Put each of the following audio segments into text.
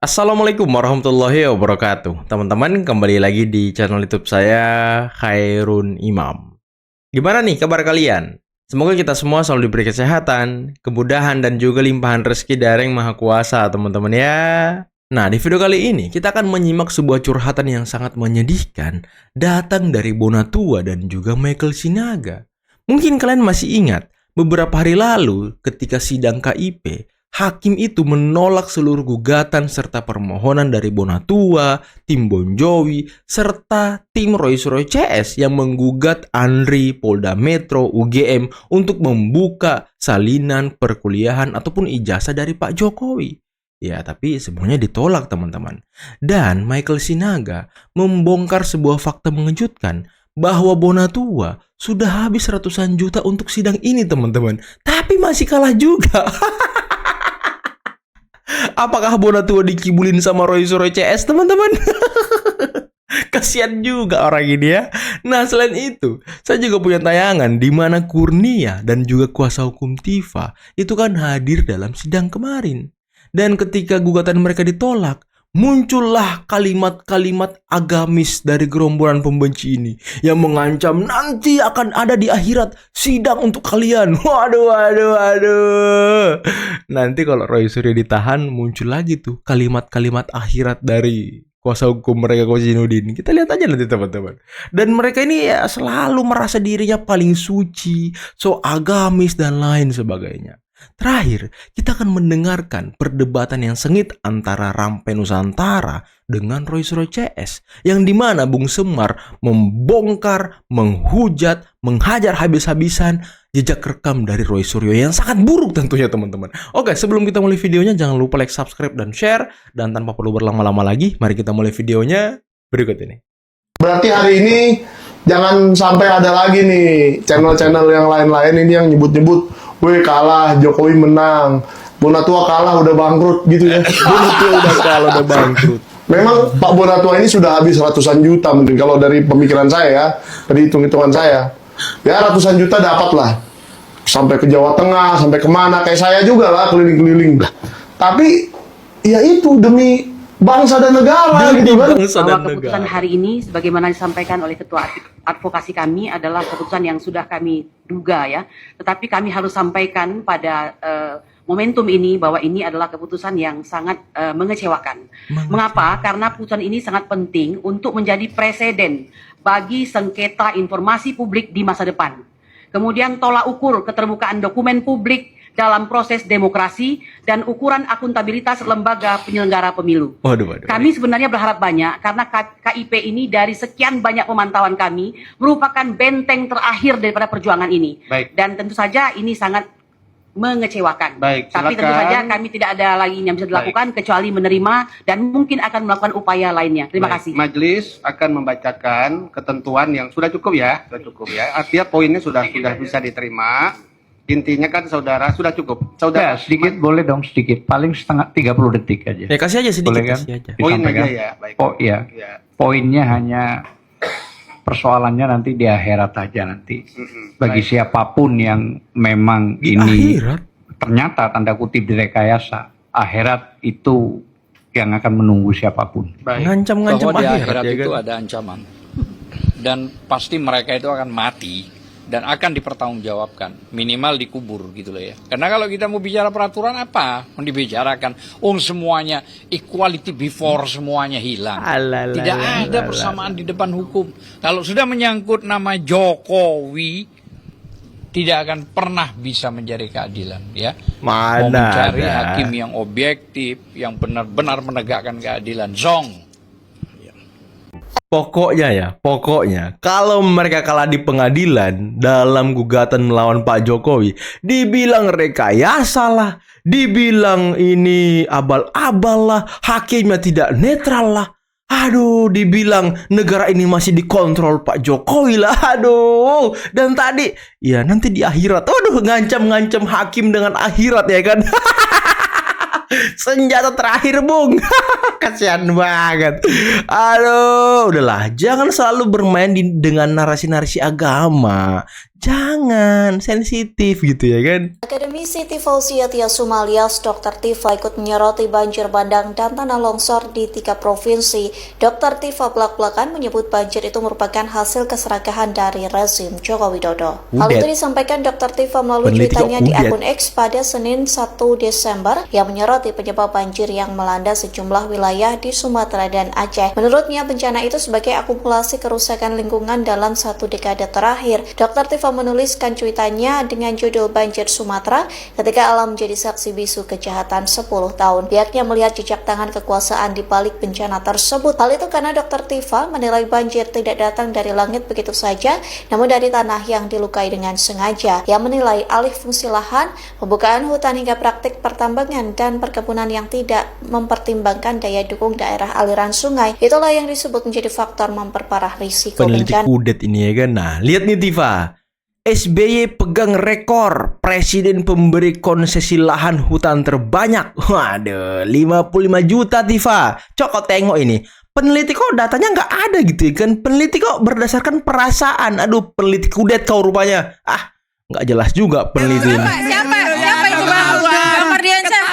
Assalamualaikum warahmatullahi wabarakatuh. Teman-teman, kembali lagi di channel YouTube saya, Khairun Imam. Gimana nih kabar kalian? Semoga kita semua selalu diberi kesehatan, kemudahan, dan juga limpahan rezeki dari Yang Maha Kuasa, teman-teman ya. Nah, di video kali ini kita akan menyimak sebuah curhatan yang sangat menyedihkan datang dari Bonatua dan juga Michael Sinaga. Mungkin kalian masih ingat, beberapa hari lalu ketika sidang KIP, hakim itu menolak seluruh gugatan serta permohonan dari Bonatua, tim Bon Jovi, serta tim Rolls-Royce CS yang menggugat Andri, Polda Metro, UGM untuk membuka salinan perkuliahan ataupun ijazah dari Pak Jokowi. Ya, tapi semuanya ditolak, teman-teman. Dan Michael Sinaga membongkar sebuah fakta mengejutkan bahwa Bonatua sudah habis ratusan juta untuk sidang ini, teman-teman. Tapi masih kalah juga. Apakah Bonatua dikibulin sama Rolls-Royce CS, teman-teman? Kasian juga orang ini ya. Nah, selain itu, saya juga punya tayangan di mana Kurnia dan juga kuasa hukum Tifa itu kan hadir dalam sidang kemarin. Dan ketika gugatan mereka ditolak, muncullah kalimat-kalimat agamis dari gerombolan pembenci ini yang mengancam nanti akan ada di akhirat sidang untuk kalian. Waduh. Nanti kalau Roy Suryo ditahan, muncul lagi tuh kalimat-kalimat akhirat dari kuasa hukum mereka, Kozinudin. Kita lihat aja nanti, teman-teman. Dan mereka ini ya selalu merasa dirinya paling suci, so agamis dan lain sebagainya. Terakhir, kita akan mendengarkan perdebatan yang sengit antara Rampai Nusantara dengan Rolls-Royce CS, yang dimana Bung Semar membongkar, menghujat, menghajar habis-habisan jejak rekam dari Roy Suryo yang sangat buruk tentunya, teman-teman. Oke, sebelum kita mulai videonya, jangan lupa like, subscribe, dan share. Dan tanpa perlu berlama-lama lagi, mari kita mulai videonya berikut ini. Berarti hari ini jangan sampai ada lagi nih channel-channel yang lain-lain ini yang nyebut-nyebut, weh kalah, Jokowi menang, Bonatua kalah udah bangkrut gitu ya. Bonatua udah kalah, udah bangkrut. Memang Pak Bonatua ini sudah habis ratusan juta mungkin kalau dari pemikiran saya ya, dari hitung-hitungan saya. Ya ratusan juta dapat lah. Sampai ke Jawa Tengah, sampai kemana, kayak saya juga lah keliling-keliling. Tapi ya itu demi bangsa dan negara gitu kan. Bahwa keputusan hari ini sebagaimana disampaikan oleh Ketua Advokasi kami adalah keputusan yang sudah kami duga ya. Tetapi kami harus sampaikan pada momentum ini bahwa ini adalah keputusan yang sangat mengecewakan. Mengapa? Karena keputusan ini sangat penting untuk menjadi preseden bagi sengketa informasi publik di masa depan. Kemudian tolak ukur keterbukaan dokumen publik dalam proses demokrasi dan ukuran akuntabilitas lembaga penyelenggara pemilu. Waduh. Kami sebenarnya berharap banyak karena KIP ini dari sekian banyak pemantauan kami merupakan benteng terakhir daripada perjuangan ini. Baik. Dan tentu saja ini sangat mengecewakan. Baik, tapi tentu saja kami tidak ada lagi yang bisa dilakukan kecuali menerima dan mungkin akan melakukan upaya lainnya. Terima kasih. Majelis akan membacakan ketentuan yang sudah cukup ya, Artinya poinnya sudah bisa diterima. Intinya kan saudara sudah cukup. Saudara sedikit boleh dong, sedikit. Paling setengah 30 detik aja. Ya kasih aja sedikit, boleh kan? kasih aja. Poin aja ya, baik. Oh iya. Ya. Poinnya hanya persoalannya nanti di akhirat aja nanti. Bagi baik. siapapun yang memang Di ini akhirat? ternyata tanda kutip direkayasa, akhirat itu yang akan menunggu siapapun. Baik. Ngancam-ngancam bahwa di akhirat akhirat ya itu kan? ada ancaman dan pasti mereka itu akan mati dan akan dipertanggungjawabkan, minimal dikubur gitu loh ya. Karena kalau kita mau bicara peraturan apa mau dibicarakan, semuanya equality before semuanya hilang. Tidak ada persamaan di depan hukum. Kalau sudah menyangkut nama Jokowi, tidak akan pernah bisa mencari keadilan ya. Mana mau mencari ada. hakim yang objektif, yang benar-benar menegakkan keadilan, zong. Pokoknya, kalau mereka kalah di pengadilan dalam gugatan melawan Pak Jokowi, dibilang rekayasa lah, dibilang ini abal-abal lah, hakimnya tidak netral lah. Aduh, dibilang negara ini masih dikontrol Pak Jokowi lah. Aduh, dan tadi, ya nanti di akhirat, ngancam-ngancam hakim dengan akhirat ya kan. Senjata terakhir, Bung. Kasihan banget. Aduh, udahlah, jangan selalu bermain dengan narasi-narasi agama. jangan sensitif gitu ya kan. Akademisi Tifausia Tias Sumalias, Dr. Tifa ikut menyoroti banjir bandang dan tanah longsor di 3 provinsi. Dr. Tifa belak-belakan menyebut banjir itu merupakan hasil keserakahan dari rezim Joko Widodo. Hal itu disampaikan Dr. Tifa melalui tweetannya di akun X pada Senin 1 Desember yang menyoroti penyebab banjir yang melanda sejumlah wilayah di Sumatera dan Aceh. Menurutnya, bencana itu sebagai akumulasi kerusakan lingkungan dalam 1 dekade terakhir. Dr. Tifa menuliskan cuitannya dengan judul Banjir Sumatera ketika alam menjadi saksi bisu kejahatan 10 tahun. Pihaknya melihat jejak tangan kekuasaan di balik bencana tersebut. Hal itu karena Dr. Tifa menilai banjir tidak datang dari langit begitu saja, namun dari tanah yang dilukai dengan sengaja. Yang menilai alih fungsi lahan, pembukaan hutan hingga praktik pertambangan dan perkebunan yang tidak mempertimbangkan daya dukung daerah aliran sungai. Itulah yang disebut menjadi faktor memperparah risiko Peneliti bencana. kudet ini ya kan. Nah, lihat nih Tifa. SBY pegang rekor presiden pemberi konsesi lahan hutan terbanyak. Waduh, 55 juta Tifa. Coba tengok ini. Peneliti kok datanya nggak ada gitu ya kan. Peneliti kok berdasarkan perasaan. Aduh, peneliti kudet kau rupanya. Ah, nggak jelas juga peneliti ini. Siapa itu Bang? Bang Mardiansyah.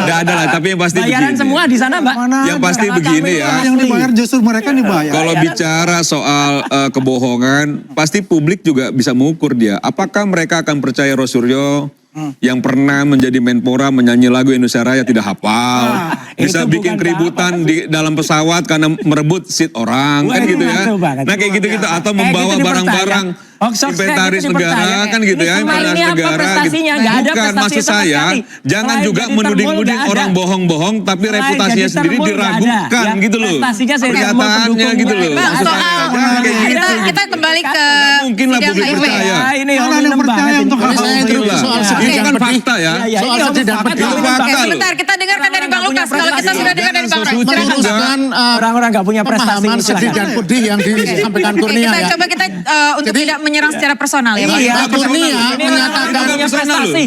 Nggak ada lah, tapi yang pasti bayaran begini. semua di sana, Mbak. Yang pasti begini ya. Yang dibayar justru mereka dibayar. Kalau bicara soal kebohongan, pasti publik juga bisa mengukur dia. Apakah mereka akan percaya Rosuryo yang pernah menjadi Menpora menyanyi lagu Indonesia Raya tidak hafal, bisa bikin keributan di dalam pesawat karena merebut seat orang, kan gitu ya. Nah kayak gitu-gitu, atau membawa barang-barang inventaris negara, kan gitu ya, inventaris negara gitu. Bukan, maksud saya, jangan juga menuding-nuding orang bohong-bohong, tapi reputasinya sendiri diragukan gitu loh. Pernyataannya gitu loh. Bang, soal kita kembali ke mungkin lah publik percaya. Ini yang percaya untuk soal Itu kan fakta ya. Soal sedih dan pedih. Itu fakta loh. sebentar, kita dengarkan dari Bang Lukas. Kalau kita sudah dengar dari Bang Roy. Meluruskan orang-orang nggak punya prestasi pemahaman sedih dan pedih yang disampaikan Kurnia ya. Coba kita untuk tidak menyerang secara personal ya, Bang. Pak Kurnia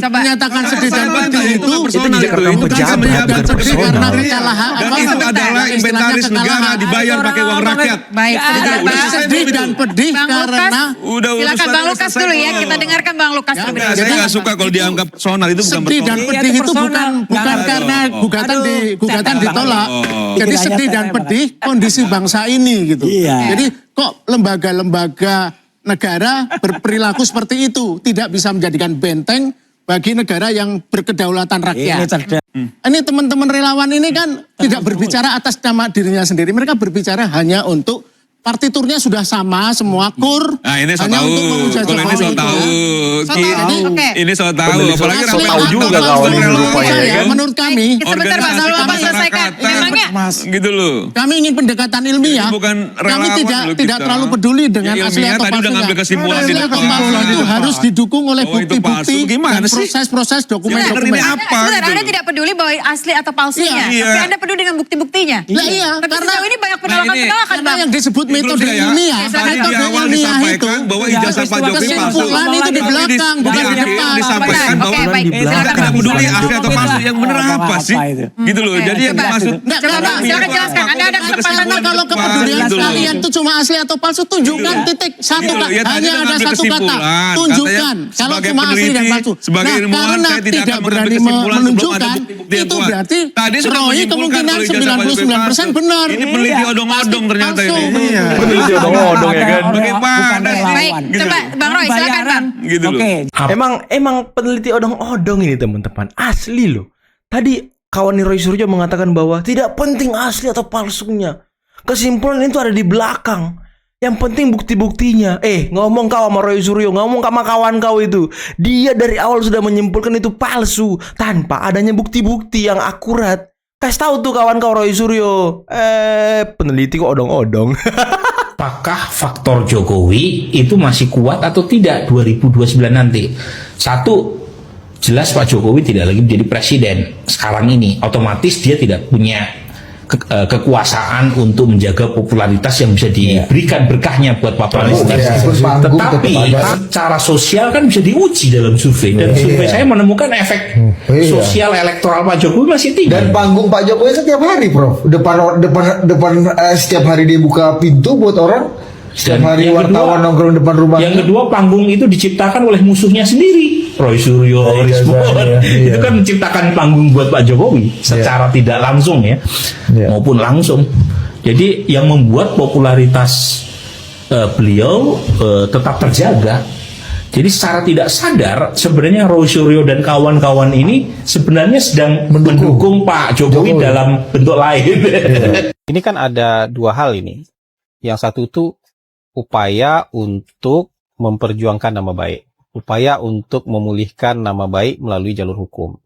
menyatakan sedih dan pedih itu personal itu bukan sedih dan pedih karena kekalahan. Dan itu adalah inventaris negara dibayar pakai uang rakyat. Baik, sedih dan pedih karena silakan Bang Lukas dulu ya. Kita dengarkan Bang Lukas dulu. Saya nggak suka kalau dianggap personal, itu bukan sedih dan personal. pedih itu bukan karena gugatan ditolak. Jadi sedih dan pedih kondisi bangsa ini gitu. Jadi kok lembaga-lembaga negara berperilaku seperti itu tidak bisa menjadikan benteng bagi negara yang berkedaulatan rakyat. Ini teman-teman relawan ini kan tidak berbicara atas nama dirinya sendiri. Mereka berbicara hanya untuk partiturnya sudah sama semua kur. Nah ini so hanya tahu. untuk memuja Kalau ini so Jokowi. tahu. Oke. Ini so tahu. Apalagi Asli tahu juga kawan ini rupanya ya kan. menurut kami, Sebentar Bang, lalu Bapak selesaikan. Memangnya gitu loh. kami ingin pendekatan ilmiah. Ini bukan Kami relawan tidak loh tidak kita. terlalu peduli dengan Ya, asli ilmiah atau tadi udah palsunya. ngambil kesimpulan di Asli atau depan. palsu itu harus didukung oleh Oh, itu bukti-bukti palsu. Gimana dan sih? proses-proses Yang benar dokumen-dokumen. ini apa Sebentar, gitu Anda loh. tidak peduli bahwa asli atau palsunya. Iya. Tapi Anda peduli dengan bukti-buktinya. Lah iya, Tapi karena sejauh ini banyak penolakan-penolakan, karena Bang. yang disebut metode Terus ya, ilmiah, tadi di metode awal ilmiah itu disampaikan bahwa ijazah Pak Jokowi palsu. kesimpulan itu di belakang, bukan di akhir depan. disampaikan Oke, bahwa baik. kita Silakan, tidak Bang. peduli asli atau palsu. Yang benar apa sih? Gitu loh. Jadi yang coba. dimaksud. Coba Bang, silakan jelaskan. Anda ada kesempatan Karena kalau kepedulian Gitu loh. kalian itu cuma asli atau palsu, tunjukkan titik satu Gitu loh. Ya, tadi hanya kan ada ambil satu kata, kesimpulan. tunjukkan Katanya kalau sebagai cuma asli dan peneliti, palsu. sebagai ilmuwan, karena saya tidak tidak akan berani mengambil kesimpulan sebelum ada menunjukkan, bukti-bukti yang itu kuat. berarti Tadi sudah Roy menyimpulkan kemungkinan kalau ijazah Pak Jokowi 99% palsu. benar. Ini peneliti odong-odong ternyata ini. Palsu. Peneliti odong-odong ya kan. Bagaimana sih? Baik, Gitu coba loh. Bang Roy, silakan Bang. Gitu loh. Emang peneliti odong-odong ini teman-teman. Asli loh. Tadi kawan Roy Suryo mengatakan bahwa tidak penting asli atau palsunya. Kesimpulan itu ada di belakang. Yang penting bukti-buktinya. Ngomong kau sama Roy Suryo, ngomong sama kawan kau itu. Dia dari awal sudah menyimpulkan itu palsu tanpa adanya bukti-bukti yang akurat. Kasih tahu tuh kawan kau Roy Suryo. Peneliti kok odong-odong. Apakah faktor Jokowi itu masih kuat atau tidak 2029 nanti? Satu, jelas Pak Jokowi tidak lagi menjadi presiden sekarang ini. Otomatis dia tidak punya kekuasaan untuk menjaga popularitas yang bisa diberikan berkahnya buat Pak Prabowo. Tetapi secara sosial kan bisa diuji dalam survei. Dan survei saya menemukan efek sosial elektoral Pak Jokowi masih tinggi. Dan panggung Pak Jokowi setiap hari, Prof. Depan setiap hari dia buka pintu buat orang Dan nongkrong depan rumah. yang kedua, panggung itu diciptakan oleh musuhnya sendiri, Roy Suryo, itu kan menciptakan panggung buat Pak Jokowi secara tidak langsung ya, maupun langsung. Jadi yang membuat popularitas beliau tetap terjaga. Jadi secara tidak sadar sebenarnya Roy Suryo dan kawan-kawan ini sebenarnya sedang mendukung Pak Jokowi dalam bentuk lain. Ini kan ada dua hal ini. Yang satu itu upaya untuk memperjuangkan nama baik. Upaya untuk memulihkan nama baik melalui jalur hukum.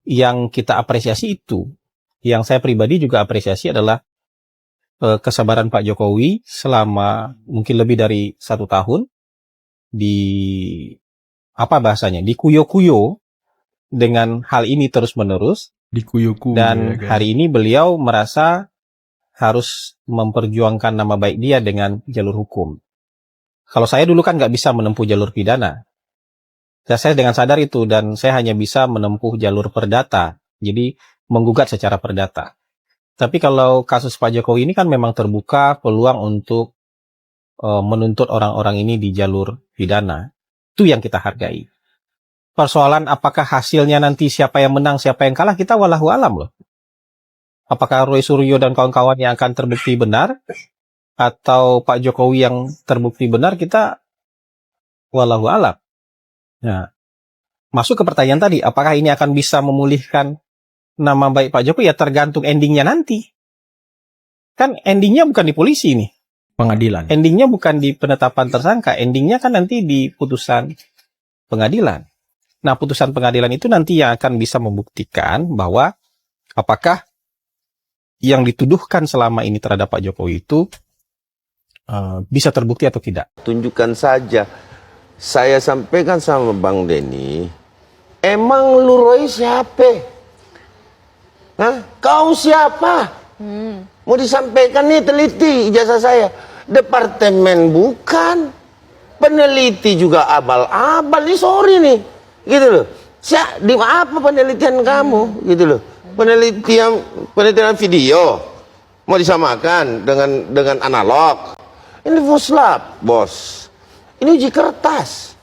Yang kita apresiasi itu, yang saya pribadi juga apresiasi adalah kesabaran Pak Jokowi selama mungkin lebih dari 1 tahun. Dikuyo-kuyo dengan hal ini terus-menerus. Dan hari ini beliau merasa harus memperjuangkan nama baik dia dengan jalur hukum. Kalau saya dulu kan nggak bisa menempuh jalur pidana. Saya dengan sadar itu, dan saya hanya bisa menempuh jalur perdata. Jadi menggugat secara perdata. Tapi kalau kasus Pak Jokowi ini kan memang terbuka peluang untuk menuntut orang-orang ini di jalur pidana. Itu yang kita hargai. Persoalan apakah hasilnya nanti siapa yang menang, siapa yang kalah, kita wallahu alam loh. Apakah Roy Suryo dan kawan-kawan yang akan terbukti benar, atau Pak Jokowi yang terbukti benar, kita wallahu alam. Nah, masuk ke pertanyaan tadi, apakah ini akan bisa memulihkan nama baik Pak Jokowi? Ya tergantung endingnya nanti. Kan endingnya bukan di polisi nih. Pengadilan. Endingnya bukan di penetapan tersangka, endingnya kan nanti di putusan pengadilan. Nah, putusan pengadilan itu nanti yang akan bisa membuktikan bahwa apakah yang dituduhkan selama ini terhadap Pak Jokowi itu bisa terbukti atau tidak. Tunjukkan saja. Saya sampaikan sama Bang Denny, emang lu Roy siapa? Hah? Kau siapa? Mau disampaikan nih, teliti ijazah saya. Departemen bukan, peneliti juga abal-abal. Nih sorry nih, gitu loh. Di apa penelitian kamu, gitu loh. Penelitian video mau disamakan dengan analog. Ini fuslab, bos. Ini uji kertas,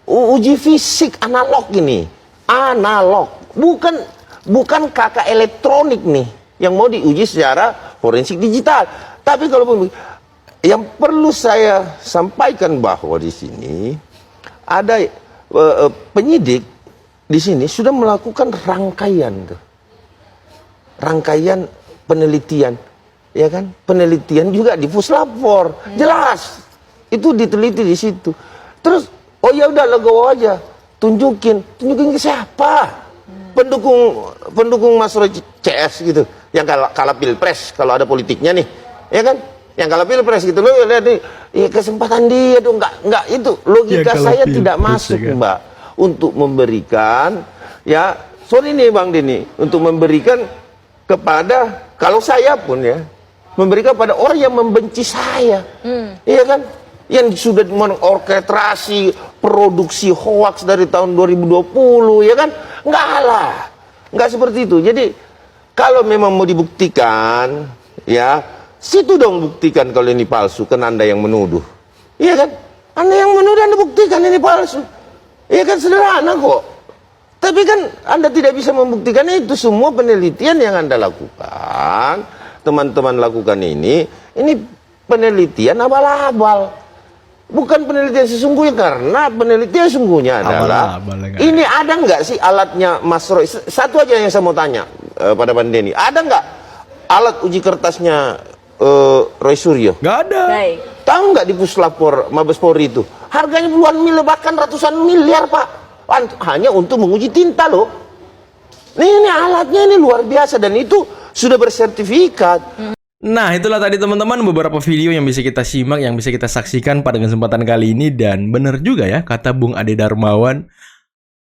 uji fisik analog ini, analog. Bukan kakak elektronik nih yang mau diuji secara forensik digital. Tapi kalau yang perlu saya sampaikan bahwa di sini ada penyidik di sini sudah melakukan rangkaian penelitian, ya kan? Penelitian juga di Puslapor, jelas itu diteliti di situ. Terus, oh ya udah legowo aja, tunjukin ke siapa? Pendukung Mas Roy CS gitu, yang kalah pilpres kalau ada politiknya nih, ya kan? Yang kalah pilpres gitu loh, lihat nih, ya kesempatan dia dong, nggak itu logika ya, saya tidak masuk ya kan? Mbak, untuk memberikan, ya sorry nih Bang Denny, untuk memberikan kepada, kalau saya pun ya, memberikan pada orang yang membenci saya, iya kan? Yang sudah mengorkestrasi produksi hoax dari tahun 2020, ya kan? Nggak seperti itu. Jadi kalau memang mau dibuktikan, ya situ dong buktikan kalau ini palsu, kan Anda yang menuduh, iya kan? Anda yang menuduh, Anda buktikan ini palsu, iya kan, sederhana kok. Tapi kan Anda tidak bisa membuktikan itu. Semua penelitian yang Anda lakukan, teman-teman lakukan ini penelitian abal-abal. Bukan penelitian sesungguhnya, karena penelitian sesungguhnya adalah ini ada nggak sih alatnya Mas Roy? Satu aja yang saya mau tanya pada Bang Denny, ada nggak alat uji kertasnya Roy Suryo? Nggak ada. Tahu nggak di Puslapor Mabes Polri itu harganya puluhan miliar, bahkan ratusan miliar Pak, hanya untuk menguji tinta loh. Ini alatnya ini luar biasa dan itu sudah bersertifikat. Nah, itulah tadi teman-teman beberapa video yang bisa kita simak, yang bisa kita saksikan pada kesempatan kali ini. Dan benar juga ya, kata Bung Ade Darmawan,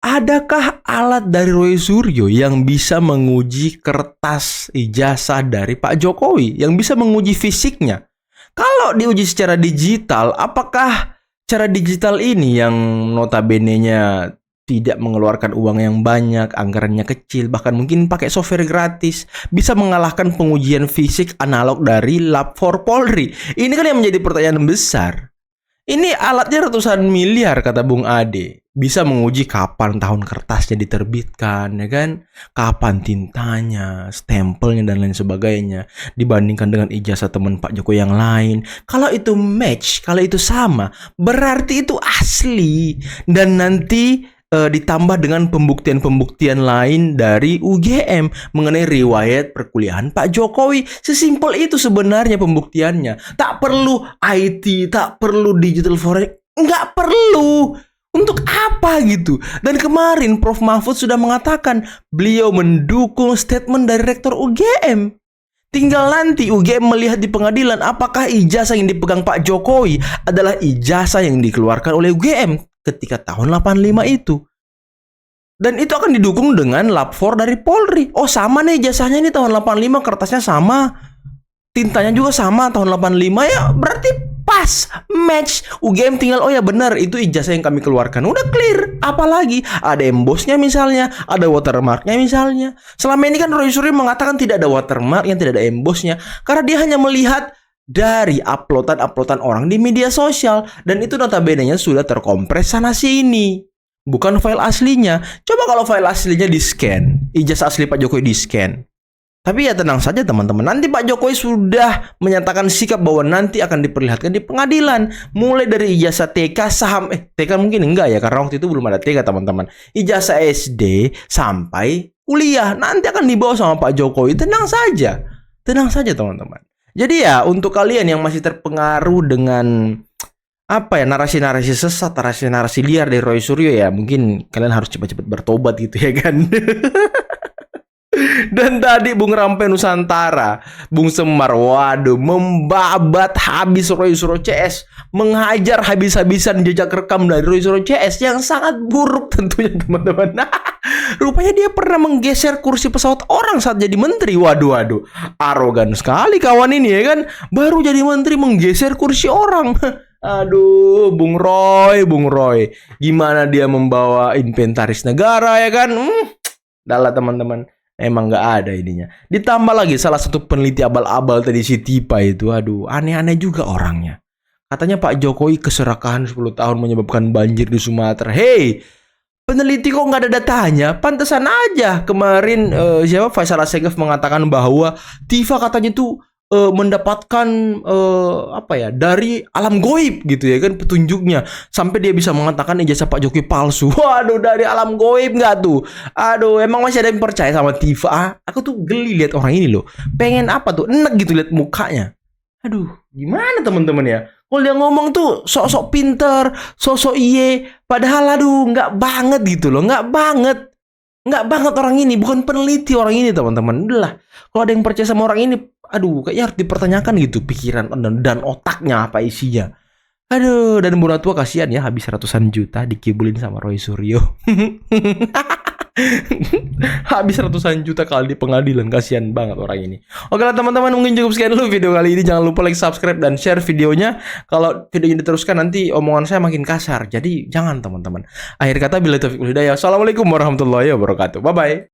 adakah alat dari Roy Suryo yang bisa menguji kertas ijazah dari Pak Jokowi, yang bisa menguji fisiknya? Kalau diuji secara digital, apakah cara digital ini yang notabene-nya tidak mengeluarkan uang yang banyak, anggarannya kecil, bahkan mungkin pakai software gratis, bisa mengalahkan pengujian fisik analog dari Lab 4 Polri? Ini kan yang menjadi pertanyaan besar. Ini alatnya ratusan miliar, kata Bung Ade. Bisa menguji kapan tahun kertasnya diterbitkan, ya kan? Kapan tintanya, stempelnya, dan lain sebagainya. Dibandingkan dengan ijazah teman Pak Jokowi yang lain. Kalau itu match, kalau itu sama, berarti itu asli. Dan nanti ditambah dengan pembuktian-pembuktian lain dari UGM mengenai riwayat perkuliahan Pak Jokowi. Sesimpel itu sebenarnya pembuktiannya. Tak perlu IT, tak perlu digital forensik, nggak perlu. Untuk apa gitu? Dan kemarin Prof. Mahfud sudah mengatakan beliau mendukung statement dari Rektor UGM. Tinggal nanti UGM melihat di pengadilan apakah ijazah yang dipegang Pak Jokowi adalah ijazah yang dikeluarkan oleh UGM ketika tahun 85 itu. Dan itu akan didukung dengan Lab 4 dari Polri. Oh, sama nih ijazahnya ini tahun 85, kertasnya sama. Tintanya juga sama tahun 85, ya berarti pas, match. UGM tinggal, oh ya benar, itu ijazah yang kami keluarkan. Udah clear. Apalagi ada embossnya misalnya, ada watermarknya misalnya. Selama ini kan Roy Suryo mengatakan tidak ada watermark, yang tidak ada embossnya, karena dia hanya melihat dari uploadan orang di media sosial, dan itu notabene-nya sudah terkompres sana sini, bukan file aslinya. Coba kalau file aslinya di scan, ijazah asli Pak Jokowi di scan. Tapi ya tenang saja teman-teman, nanti Pak Jokowi sudah menyatakan sikap bahwa nanti akan diperlihatkan di pengadilan. Mulai dari ijazah TK, saham, TK mungkin enggak ya, karena waktu itu belum ada TK teman-teman. Ijazah SD sampai kuliah, nanti akan dibawa sama Pak Jokowi. Tenang saja teman-teman. Jadi ya, untuk kalian yang masih terpengaruh dengan apa ya, narasi-narasi sesat, narasi-narasi liar dari Roy Suryo, ya mungkin kalian harus cepat-cepat bertobat gitu ya kan. Dan tadi Bung Rampai Nusantara, Bung Semar, waduh, membabat habis Roy Suryo CS, menghajar habis-habisan jejak rekam dari Roy Suryo CS yang sangat buruk tentunya teman-teman. Rupanya dia pernah menggeser kursi pesawat orang saat jadi menteri. Waduh, arogan sekali kawan ini ya kan, baru jadi menteri menggeser kursi orang. Aduh, Bung Roy, gimana dia membawa inventaris negara ya kan? Dahlah teman-teman. Emang nggak ada ininya. Ditambah lagi salah satu peneliti abal-abal tadi, si Tipa itu. Aduh, aneh-aneh juga orangnya. Katanya Pak Jokowi keserakahan 10 tahun menyebabkan banjir di Sumatera. Hey, peneliti kok nggak ada datanya? Pantesan aja kemarin siapa Faisal Assegaf mengatakan bahwa Tifa katanya tuh mendapatkan apa ya, dari alam goib gitu ya kan, petunjuknya sampai dia bisa mengatakan ijazah Pak Jokowi palsu. Waduh, dari alam goib nggak tuh? Aduh, emang masih ada yang percaya sama Tifa? Aku tuh geli lihat orang ini loh. Pengen apa tuh? Enak gitu lihat mukanya. Aduh, gimana teman-teman ya? Kalau dia ngomong tuh sok-sok pinter, sok-sok iye, padahal aduh nggak banget gitu loh, nggak banget orang ini, bukan peneliti orang ini teman-teman. Udahlah, kalau ada yang percaya sama orang ini, aduh, kayaknya harus dipertanyakan gitu pikiran dan otaknya apa isinya. Aduh, dan Bunda Tua kasihan ya, habis ratusan juta dikibulin sama Roy Suryo. Habis ratusan juta kali di pengadilan, kasihan banget orang ini. Oke lah teman-teman, mungkin cukup sekian dulu video kali ini. Jangan lupa like, subscribe, dan share videonya. Kalau videonya diteruskan nanti omongan saya makin kasar, jadi jangan teman-teman. Akhir kata, billahi taufiq wal hidayah. Assalamualaikum warahmatullahi wabarakatuh. Bye bye.